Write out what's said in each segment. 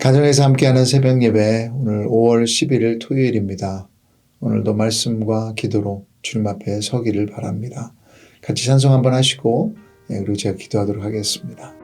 가정에서 함께하는 새벽 예배, 오늘 5월 11일 토요일입니다. 오늘도 말씀과 기도로 주님 앞에 서기를 바랍니다. 같이 찬송 한번 하시고 그리고 제가 기도하도록 하겠습니다.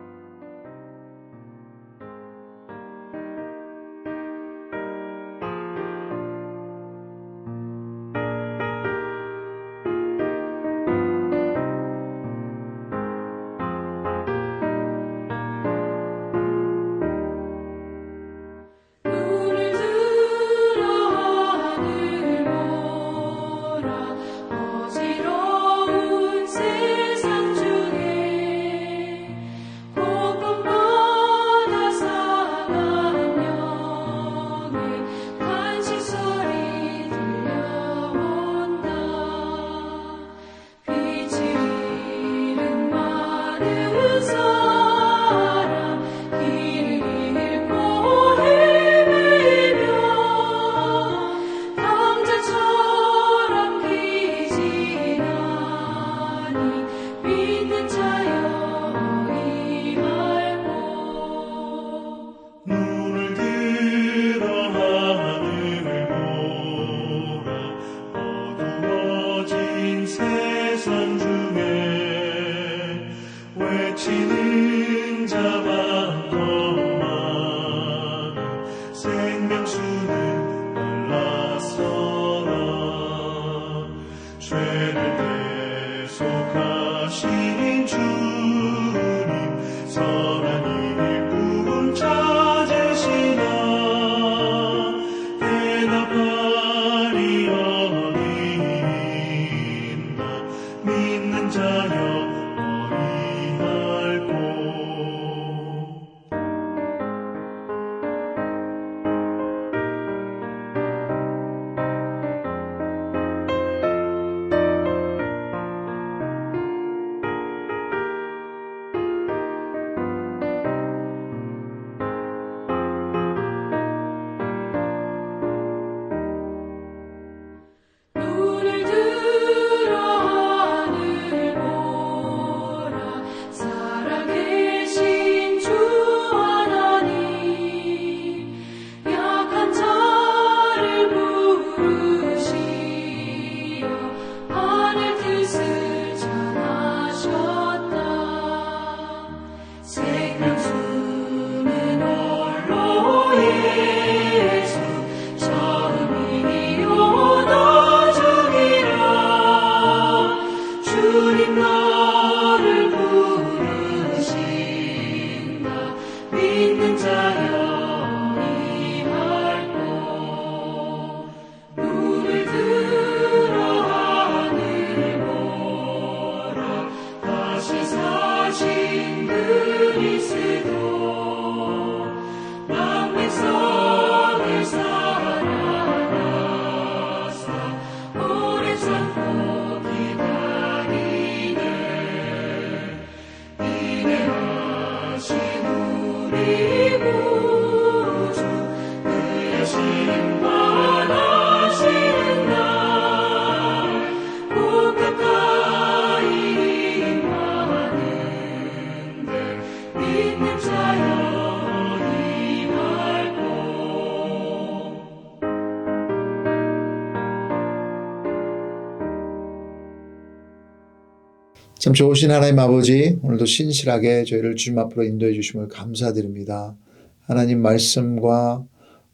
참 좋으신 하나님 아버지, 오늘도 신실하게 저희를 주님 앞으로 인도해 주심을 감사드립니다. 하나님 말씀과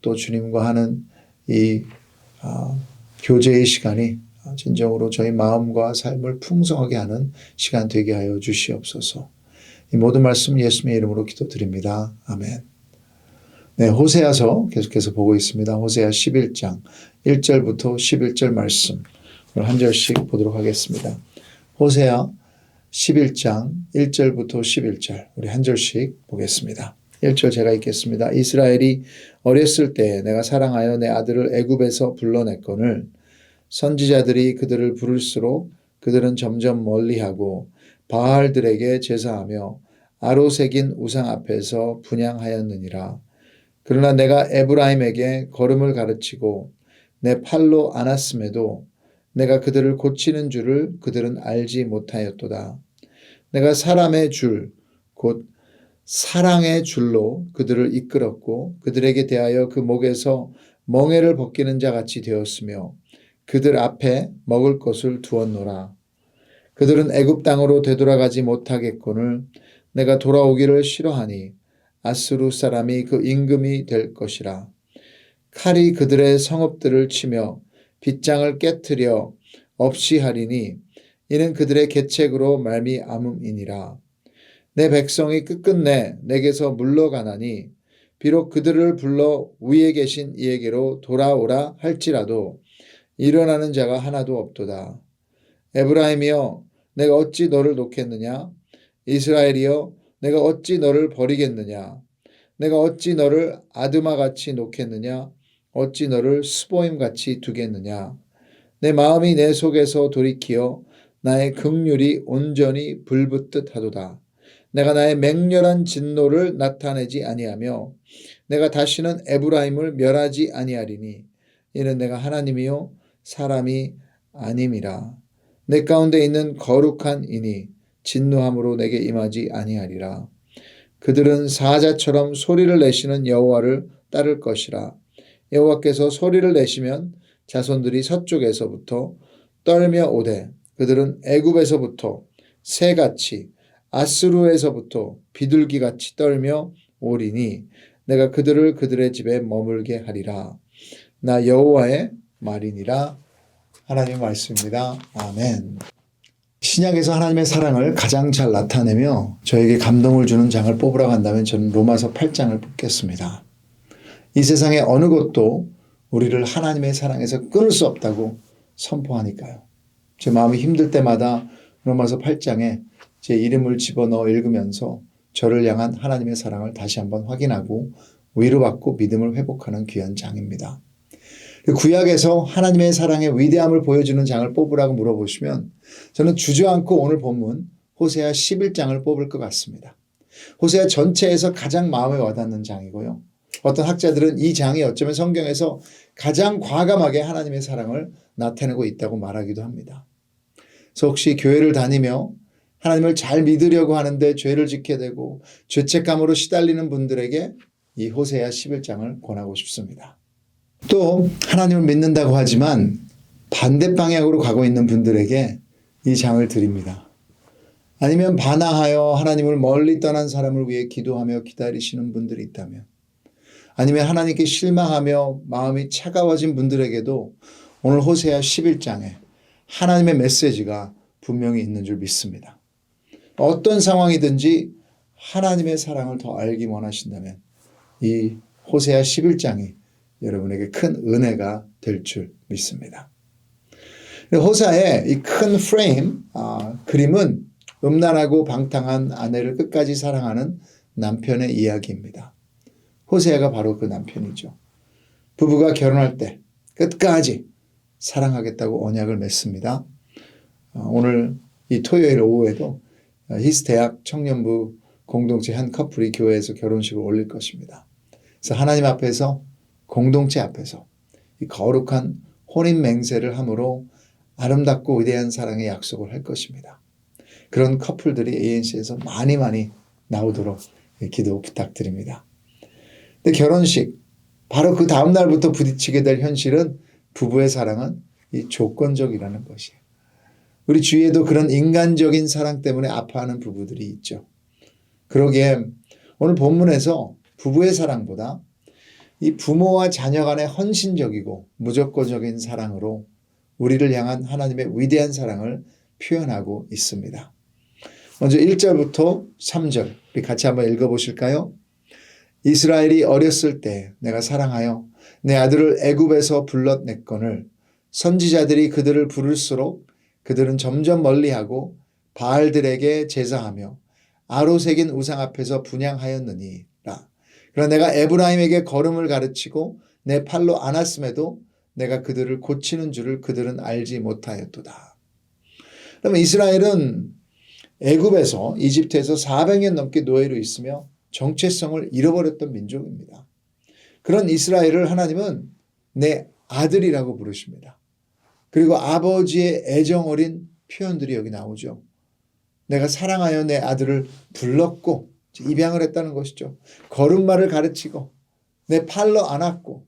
또 주님과 하는 이 교제의 시간이 진정으로 저희 마음과 삶을 풍성하게 하는 시간 되게 하여 주시옵소서. 이 모든 말씀 예수님의 이름으로 기도드립니다. 아멘. 네, 호세아서 계속해서 보고 있습니다. 호세아 11장 1절부터 11절 말씀 오늘 한 절씩 보도록 하겠습니다. 호세아 11장 1절부터 11절 우리 한 절씩 보겠습니다. 1절 제가 읽겠습니다. 이스라엘이 어렸을 때 내가 사랑하여 내 아들을 애굽에서 불러냈거늘 선지자들이 그들을 부를수록 그들은 점점 멀리하고 바알들에게 제사하며 아로새긴 우상 앞에서 분향하였느니라. 그러나 내가 에브라임에게 걸음을 가르치고 내 팔로 안았음에도 내가 그들을 고치는 줄을 그들은 알지 못하였도다. 내가 사람의 줄, 곧 사랑의 줄로 그들을 이끌었고 그들에게 대하여 그 목에서 멍에를 벗기는 자 같이 되었으며 그들 앞에 먹을 것을 두었노라. 그들은 애굽 땅으로 되돌아가지 못하겠거늘 내가 돌아오기를 싫어하니 아수르 사람이 그 임금이 될 것이라. 칼이 그들의 성읍들을 치며 빗장을 깨트려 없이 하리니 이는 그들의 계책으로 말미암음이니라. 내 백성이 끝끝내 내게서 물러가나니 비록 그들을 불러 위에 계신 이에게로 돌아오라 할지라도 일어나는 자가 하나도 없도다. 에브라임이여 내가 어찌 너를 놓겠느냐? 이스라엘이여 내가 어찌 너를 버리겠느냐? 내가 어찌 너를 아드마같이 놓겠느냐? 어찌 너를 스보임같이 두겠느냐? 내 마음이 내 속에서 돌이키어 나의 긍휼이 온전히 불붙듯 하도다. 내가 나의 맹렬한 진노를 나타내지 아니하며 내가 다시는 에브라임을 멸하지 아니하리니 이는 내가 하나님이요 사람이 아님이라. 내 가운데 있는 거룩한 이니 진노함으로 내게 임하지 아니하리라. 그들은 사자처럼 소리를 내시는 여호와를 따를 것이라. 여호와께서 소리를 내시면 자손들이 서쪽에서부터 떨며 오되 그들은 애굽에서부터 새같이 아스루에서부터 비둘기같이 떨며 오리니 내가 그들을 그들의 집에 머물게 하리라. 나 여호와의 말이니라. 하나님의 말씀입니다. 아멘. 신약에서 하나님의 사랑을 가장 잘 나타내며 저에게 감동을 주는 장을 뽑으라고 한다면 저는 로마서 8장을 뽑겠습니다. 이 세상의 어느 것도 우리를 하나님의 사랑에서 끊을 수 없다고 선포하니까요. 제 마음이 힘들 때마다 로마서 8장에 제 이름을 집어넣어 읽으면서 저를 향한 하나님의 사랑을 다시 한번 확인하고 위로받고 믿음을 회복하는 귀한 장입니다. 구약에서 하나님의 사랑의 위대함을 보여주는 장을 뽑으라고 물어보시면 저는 주저앉고 오늘 본문 호세아 11장을 뽑을 것 같습니다. 호세아 전체에서 가장 마음에 와닿는 장이고요. 어떤 학자들은 이 장이 어쩌면 성경에서 가장 과감하게 하나님의 사랑을 나타내고 있다고 말하기도 합니다. 그래서 혹시 교회를 다니며 하나님을 잘 믿으려고 하는데 죄를 짓게 되고 죄책감으로 시달리는 분들에게 이 호세아 11장을 권하고 싶습니다. 또 하나님을 믿는다고 하지만 반대 방향으로 가고 있는 분들에게 이 장을 드립니다. 아니면 반항하여 하나님을 멀리 떠난 사람을 위해 기도하며 기다리시는 분들이 있다면, 아니면 하나님께 실망하며 마음이 차가워진 분들에게도 오늘 호세아 11장에 하나님의 메시지가 분명히 있는 줄 믿습니다. 어떤 상황이든지 하나님의 사랑을 더 알기 원하신다면 이 호세아 11장이 여러분에게 큰 은혜가 될 줄 믿습니다. 호세아의 이 큰 프레임, 그림은 음란하고 방탕한 아내를 끝까지 사랑하는 남편의 이야기입니다. 호세아가 바로 그 남편이죠. 부부가 결혼할 때 끝까지 사랑하겠다고 언약을 맺습니다. 오늘 이 토요일 오후에도 히스대학 청년부 공동체 한 커플이 교회에서 결혼식을 올릴 것입니다. 그래서 하나님 앞에서 공동체 앞에서 이 거룩한 혼인 맹세를 함으로 아름답고 위대한 사랑의 약속을 할 것입니다. 그런 커플들이 ANC에서 많이 나오도록 기도 부탁드립니다. 근데 결혼식 바로 그 다음 날부터 부딪히게 될 현실은 부부의 사랑은 이 조건적이라는 것이에요. 우리 주위에도 그런 인간적인 사랑 때문에 아파하는 부부들이 있죠. 그러기에 오늘 본문에서 부부의 사랑보다 이 부모와 자녀 간의 헌신적이고 무조건적인 사랑으로 우리를 향한 하나님의 위대한 사랑을 표현하고 있습니다. 먼저 1절부터 3절 우리 같이 한번 읽어보실까요? 이스라엘이 어렸을 때 내가 사랑하여 내 아들을 애굽에서 불러냈거늘 선지자들이 그들을 부를수록 그들은 점점 멀리하고 바알들에게 제사하며 아로새긴 우상 앞에서 분향하였느니라. 그러나 내가 에브라임에게 걸음을 가르치고 내 팔로 안았음에도 내가 그들을 고치는 줄을 그들은 알지 못하였도다. 그러면 이스라엘은 애굽에서 이집트에서 400년 넘게 노예로 있으며 정체성을 잃어버렸던 민족입니다. 그런 이스라엘을 하나님은 내 아들이라고 부르십니다. 그리고 아버지의 애정 어린 표현들이 여기 나오죠. 내가 사랑하여 내 아들을 불렀고 입양을 했다는 것이죠. 걸음마를 가르치고 내 팔로 안았고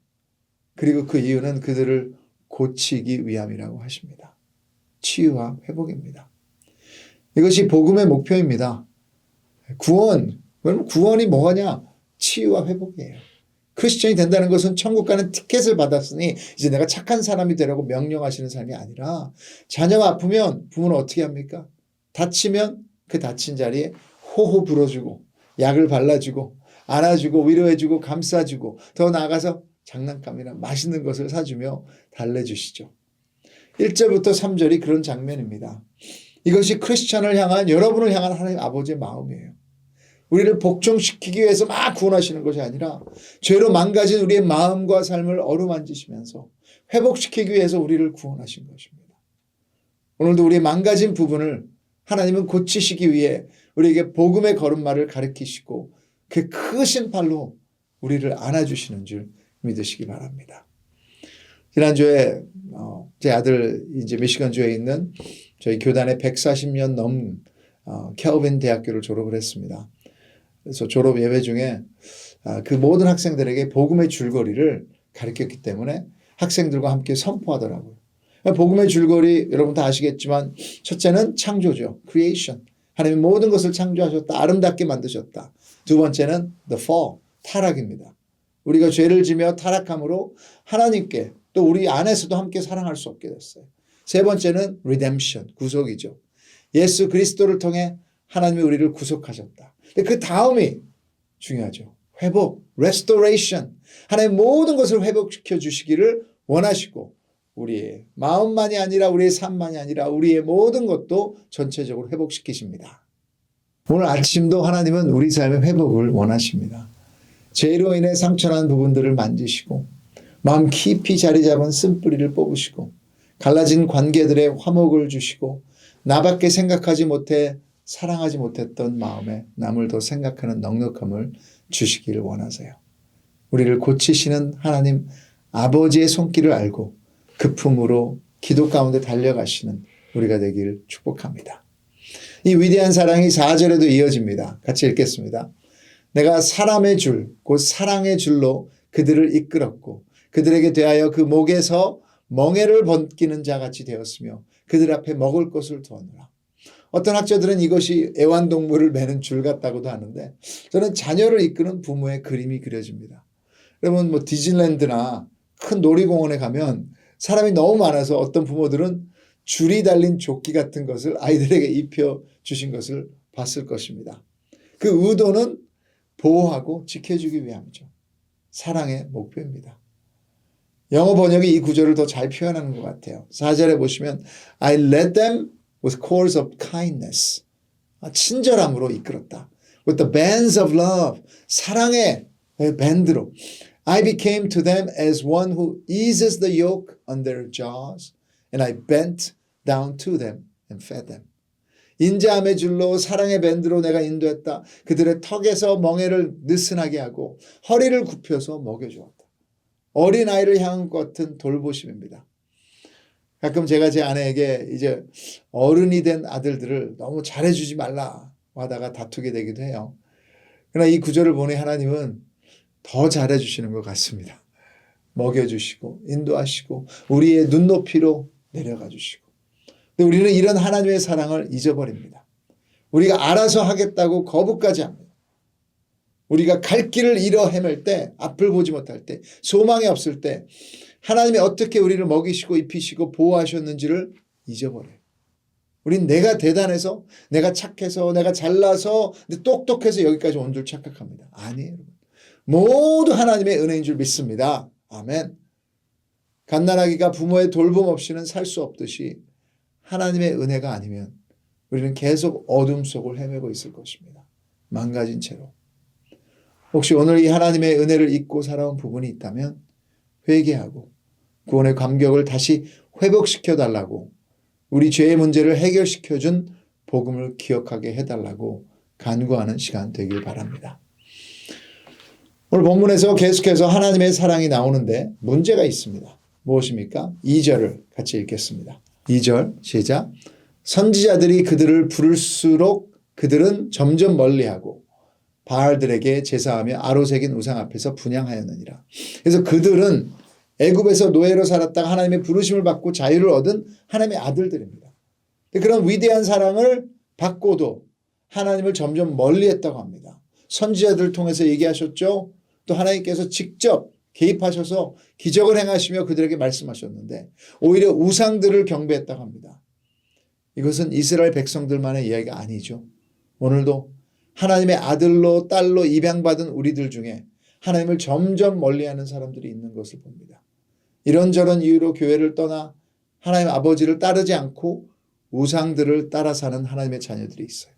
그리고 그 이유는 그들을 고치기 위함이라고 하십니다. 치유와 회복입니다. 이것이 복음의 목표입니다. 구원, 그럼 구원이 뭐냐? 치유와 회복이에요. 크리스천이 된다는 것은 천국 가는 티켓을 받았으니 이제 내가 착한 사람이 되라고 명령하시는 삶이 아니라 자녀가 아프면 부모는 어떻게 합니까? 다치면 그 다친 자리에 호호 불어주고 약을 발라주고 안아주고 위로해주고 감싸주고 더 나아가서 장난감이나 맛있는 것을 사주며 달래주시죠. 1절부터 3절이 그런 장면입니다. 이것이 크리스천을 향한 여러분을 향한 하나님 아버지의 마음이에요. 우리를 복종시키기 위해서 막 구원하시는 것이 아니라 죄로 망가진 우리의 마음과 삶을 어루만지시면서 회복시키기 위해서 우리를 구원하신 것입니다. 오늘도 우리의 망가진 부분을 하나님은 고치시기 위해 우리에게 복음의 걸음마를 가르치시고 그 크신 팔로 우리를 안아주시는 줄 믿으시기 바랍니다. 지난주에 제 아들 이제 미시건주에 있는 저희 교단의 140년 넘은 켈빈 대학교를 졸업을 했습니다. 그래서 졸업 예배 중에 그 모든 학생들에게 복음의 줄거리를 가르쳤기 때문에 학생들과 함께 선포하더라고요. 복음의 줄거리 여러분 다 아시겠지만 첫째는 창조죠. creation. 하나님이 모든 것을 창조하셨다. 아름답게 만드셨다. 두 번째는 the fall. 타락입니다. 우리가 죄를 지며 타락함으로 하나님께 또 우리 안에서도 함께 사랑할 수 없게 됐어요. 세 번째는 redemption. 구속이죠. 예수 그리스도를 통해 하나님이 우리를 구속하셨다. 근데 그 다음이 중요하죠. 회복, restoration. 하나님 모든 것을 회복시켜 주시기를 원하시고 우리의 마음만이 아니라 우리의 삶만이 아니라 우리의 모든 것도 전체적으로 회복시키십니다. 오늘 아침도 하나님은 우리 삶의 회복을 원하십니다. 죄로 인해 상처난 부분들을 만지시고 마음 깊이 자리 잡은 쓴뿌리를 뽑으시고 갈라진 관계들의 화목을 주시고 나밖에 생각하지 못해 사랑하지 못했던 마음에 남을 더 생각하는 넉넉함을 주시기를 원하세요. 우리를 고치시는 하나님 아버지의 손길을 알고 그 품으로 기도 가운데 달려가시는 우리가 되길 축복합니다. 이 위대한 사랑이 4절에도 이어집니다. 같이 읽겠습니다. 내가 사람의 줄, 곧 사랑의 줄로 그들을 이끌었고 그들에게 대하여 그 목에서 멍에를 벗기는 자같이 되었으며 그들 앞에 먹을 것을 두었노라. 어떤 학자들은 이것이 애완동물을 매는 줄 같다고도 하는데 저는 자녀를 이끄는 부모의 그림이 그려집니다. 여러분 뭐 디즈니랜드나 큰 놀이공원에 가면 사람이 너무 많아서 어떤 부모들은 줄이 달린 조끼 같은 것을 아이들에게 입혀주신 것을 봤을 것입니다. 그 의도는 보호하고 지켜주기 위함이죠. 사랑의 목표입니다. 영어 번역이 이 구절을 더 잘 표현하는 것 같아요. 4절에 보시면 I led them with cords of kindness. 친절함으로 이끌었다. With the bands of love. 사랑의 밴드로. I became to them as one who eases the yoke on their jaws. And I bent down to them and fed them. 인자함의 줄로 사랑의 밴드로 내가 인도했다. 그들의 턱에서 멍에를 느슨하게 하고 허리를 굽혀서 먹여주었다. 어린아이를 향한 것 같은 돌보심입니다. 가끔 제가 제 아내에게 이제 어른이 된 아들들을 너무 잘해주지 말라 하다가 다투게 되기도 해요. 그러나 이 구절을 보니 하나님은 더 잘해주시는 것 같습니다. 먹여주시고 인도하시고 우리의 눈높이로 내려가 주시고. 근데 우리는 이런 하나님의 사랑을 잊어버립니다. 우리가 알아서 하겠다고 거부까지 합니다. 우리가 갈 길을 잃어 헤맬 때, 앞을 보지 못할 때, 소망이 없을 때 하나님이 어떻게 우리를 먹이시고 입히시고 보호하셨는지를 잊어버려요. 우린 내가 대단해서, 내가 착해서, 내가 잘나서, 똑똑해서 여기까지 온 줄 착각합니다. 아니에요. 모두 하나님의 은혜인 줄 믿습니다. 아멘. 갓난아기가 부모의 돌봄 없이는 살 수 없듯이 하나님의 은혜가 아니면 우리는 계속 어둠 속을 헤매고 있을 것입니다. 망가진 채로. 혹시 오늘 이 하나님의 은혜를 잊고 살아온 부분이 있다면 회개하고 구원의 감격을 다시 회복시켜 달라고 우리 죄의 문제를 해결시켜 준 복음을 기억하게 해달라고 간구하는 시간 되길 바랍니다. 오늘 본문에서 계속해서 하나님의 사랑이 나오는데 문제가 있습니다. 무엇입니까? 2절을 같이 읽겠습니다. 2절 시작. 선지자들이 그들을 부를수록 그들은 점점 멀리하고 바알들에게 제사하며 아로새긴 우상 앞에서 분향하였느니라. 그래서 그들은 애굽에서 노예로 살았다가 하나님의 부르심을 받고 자유를 얻은 하나님의 아들들입니다. 그런 위대한 사랑을 받고도 하나님을 점점 멀리했다고 합니다. 선지자들을 통해서 얘기하셨죠. 또 하나님께서 직접 개입하셔서 기적을 행하시며 그들에게 말씀하셨는데 오히려 우상들을 경배했다고 합니다. 이것은 이스라엘 백성들만의 이야기가 아니죠. 오늘도 하나님의 아들로 딸로 입양받은 우리들 중에 하나님을 점점 멀리하는 사람들이 있는 것을 봅니다. 이런저런 이유로 교회를 떠나 하나님 아버지를 따르지 않고 우상들을 따라 사는 하나님의 자녀들이 있어요.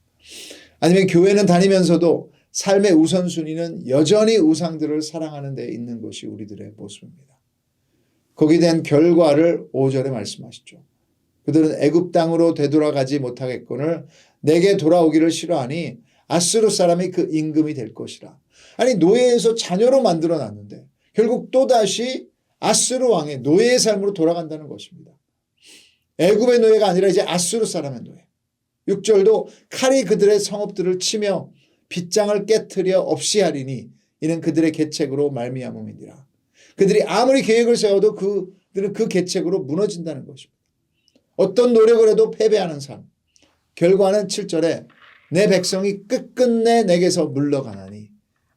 아니면 교회는 다니면서도 삶의 우선순위는 여전히 우상들을 사랑하는 데 있는 것이 우리들의 모습입니다. 거기에 대한 결과를 5절에 말씀하시죠. 그들은 애굽 땅으로 되돌아가지 못하겠거늘 내게 돌아오기를 싫어하니 아스루 사람이 그 임금이 될 것이라. 아니 노예에서 자녀로 만들어 놨는데 결국 또다시 아스루 왕의 노예의 삶으로 돌아간다는 것입니다. 애굽의 노예가 아니라 이제 아스루 사람의 노예. 6절도 칼이 그들의 성읍들을 치며 빗장을 깨트려 없이 하리니 이는 그들의 계책으로 말미암음이니라. 그들이 아무리 계획을 세워도 그들은 그 계책으로 무너진다는 것입니다. 어떤 노력을 해도 패배하는 삶. 결과는 7절에 내 백성이 끝끝내 내게서 물러가나니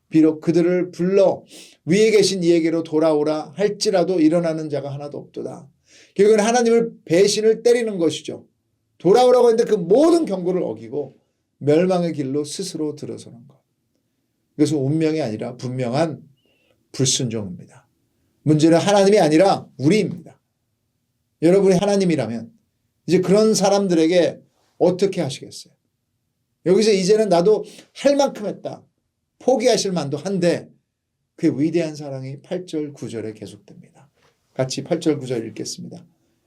비록 그들을 불러 위에 계신 이에게로 돌아오라 할지라도 일어나는 자가 하나도 없도다. 결국은 하나님을 배신을 때리는 것이죠. 돌아오라고 했는데 그 모든 경고를 어기고 멸망의 길로 스스로 들어서는 것. 이것은 운명이 아니라 분명한 불순종입니다. 문제는 하나님이 아니라 우리입니다. 여러분이 하나님이라면 이제 그런 사람들에게 어떻게 하시겠어요? 여기서 이제는 나도 할 만큼 했다. 포기하실 만도 한데 그 위대한 사랑이 8절 9절에 계속됩니다. 같이 8절 9절 읽겠습니다.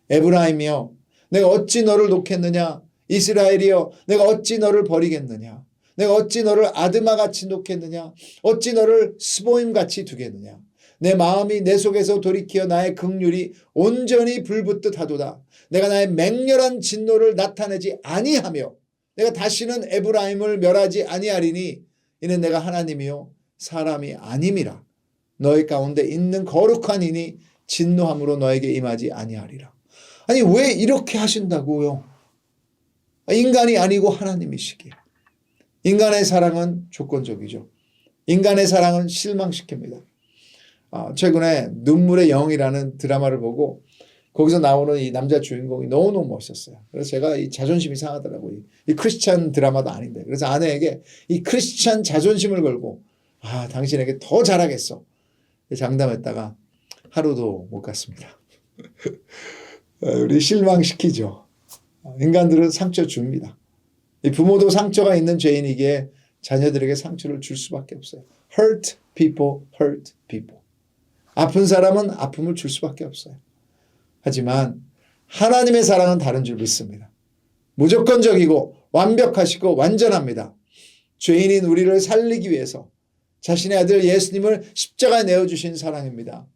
에브라임이여 내가 어찌 너를 놓겠느냐. 이스라엘이여 내가 어찌 너를 버리겠느냐. 내가 어찌 너를 아드마같이 놓겠느냐. 어찌 너를 스보임같이 두겠느냐. 내 마음이 내 속에서 돌이켜 나의 긍휼이 온전히 불붙듯 하도다. 내가 나의 맹렬한 진노를 나타내지 아니하며 내가 다시는 에브라임을 멸하지 아니하리니 이는 내가 하나님이요 사람이 아님이라. 너희 가운데 있는 거룩한 이니 진노함으로 너에게 임하지 아니하리라. 아니 왜 이렇게 하신다고요? 인간이 아니고 하나님이시기에. 인간의 사랑은 조건적이죠. 인간의 사랑은 실망시킵니다. 최근에 눈물의 영이라는 드라마를 보고 거기서 나오는 이 남자 주인공이 너무너무 멋있었어요. 그래서 제가 이 자존심이 상하더라고요. 이 크리스찬 드라마도 아닌데. 그래서 아내에게 이 크리스찬 자존심을 걸고 당신에게 더 잘하겠어. 장담했다가 하루도 못 갔습니다. 우리 실망시키죠. 인간들은 상처 줍니다. 이 부모도 상처가 있는 죄인이기에 자녀들에게 상처를 줄 수밖에 없어요. Hurt people, hurt people. 아픈 사람은 아픔을 줄 수밖에 없어요. 하지만 하나님의 사랑은 다른 줄 믿습니다. 무조건적이고 완벽하시고 완전합니다. 죄인인 우리를 살리기 위해서 자신의 아들 예수님을 십자가에 내어주신 사랑입니다.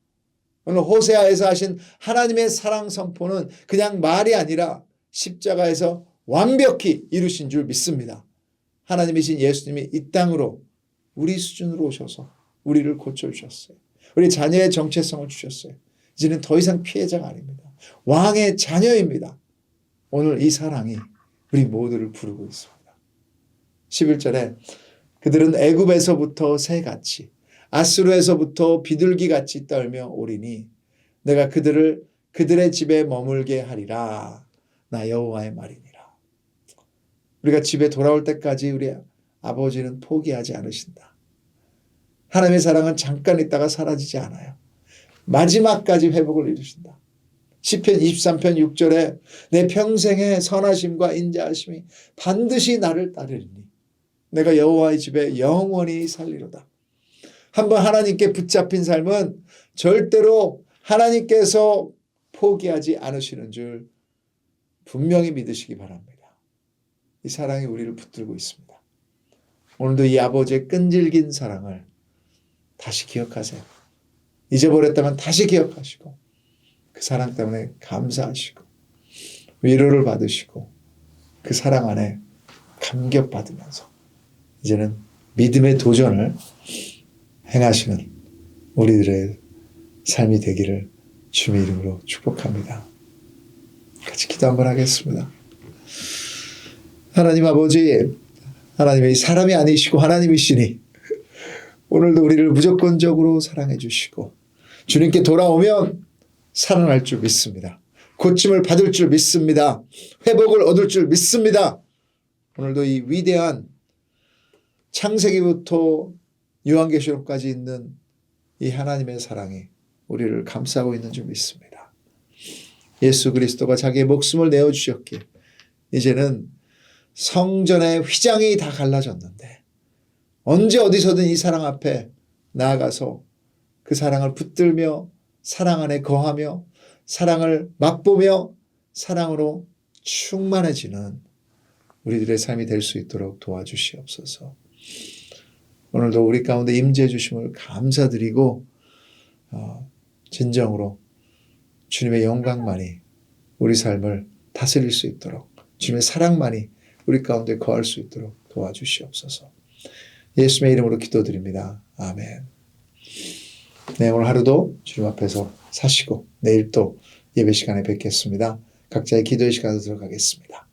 오늘 호세아에서 하신 하나님의 사랑 선포는 그냥 말이 아니라 십자가에서 완벽히 이루신 줄 믿습니다. 하나님이신 예수님이 이 땅으로 우리 수준으로 오셔서 우리를 고쳐주셨어요. 우리 자녀의 정체성을 주셨어요. 이제는 더 이상 피해자가 아닙니다. 왕의 자녀입니다. 오늘 이 사랑이 우리 모두를 부르고 있습니다. 11절에 그들은 애굽에서부터 새같이 아스루에서부터 비둘기같이 떨며 오리니 내가 그들을 그들의 집에 머물게 하리라. 나 여호와의 말이니라. 우리가 집에 돌아올 때까지 우리 아버지는 포기하지 않으신다. 하나님의 사랑은 잠깐 있다가 사라지지 않아요. 마지막까지 회복을 이루신다. 시편 23편 6절에 내 평생의 선하심과 인자하심이 반드시 나를 따르리니 내가 여호와의 집에 영원히 살리로다. 한번 하나님께 붙잡힌 삶은 절대로 하나님께서 포기하지 않으시는 줄 분명히 믿으시기 바랍니다. 이 사랑이 우리를 붙들고 있습니다. 오늘도 이 아버지의 끈질긴 사랑을 다시 기억하세요. 잊어버렸다면 다시 기억하시고 그 사랑 때문에 감사하시고 위로를 받으시고 그 사랑 안에 감격받으면서 이제는 믿음의 도전을 행하시는 우리들의 삶이 되기를 주님의 이름으로 축복합니다. 같이 기도 한번 하겠습니다. 하나님 아버지, 하나님이 사람이 아니시고 하나님이시니 오늘도 우리를 무조건적으로 사랑해 주시고 주님께 돌아오면 살아날 줄 믿습니다. 고침을 받을 줄 믿습니다. 회복을 얻을 줄 믿습니다. 오늘도 이 위대한 창세기부터 요한계시록까지 있는 이 하나님의 사랑이 우리를 감싸고 있는 줄 믿습니다. 예수 그리스도가 자기의 목숨을 내어주셨기에 이제는 성전의 휘장이 다 갈라졌는데 언제 어디서든 이 사랑 앞에 나아가서 그 사랑을 붙들며 사랑 안에 거하며 사랑을 맛보며 사랑으로 충만해지는 우리들의 삶이 될 수 있도록 도와주시옵소서. 오늘도 우리 가운데 임재해 주심을 감사드리고 진정으로 주님의 영광만이 우리 삶을 다스릴 수 있도록 주님의 사랑만이 우리 가운데 거할 수 있도록 도와주시옵소서. 예수님의 이름으로 기도드립니다. 아멘. 네, 오늘 하루도 주님 앞에서 사시고 내일 또 예배 시간에 뵙겠습니다. 각자의 기도의 시간으로 들어가겠습니다.